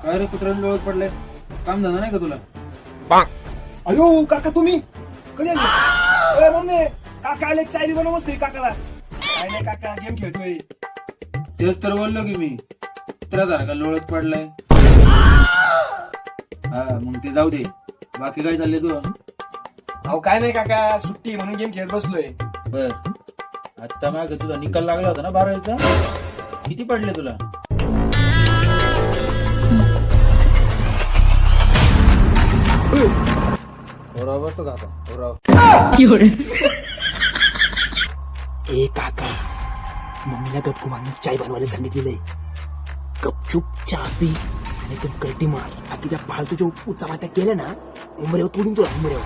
काय रे कुत्र्याला डोळ्यात पडले? काम धंदा नाही का तुला? अयो काका तुम्ही कधी आले? ए, मम्मी काका आले, चायनी बनव मस्त काकाला. काय नाही काका, गेम खेळतोय. तेच तर बोललो की मी, कुत्र्यासारखा का डोळ्यात पडलाय. हा मग ते जाऊ दे, बाकी काय चाललंय तू? अहो काय नाही काका, सुट्टी म्हणून गेम खेळत बसलोय. बर, आता मागे तुझा निकाल लागला होता ना 12वीचा, किती पडले तुला? ओराव बसतो काका, ओराव. ए काका, मम्मीला गपकू मागणी चाय बनवायला सांगितलेलंय. गपचूप चहा पी आणि तू कल्टी मार. बाकीच्या फालतूच्या उच्चा मात्या केल्या ना, उमऱ्यावर तोडून तुला उमऱ्यावर.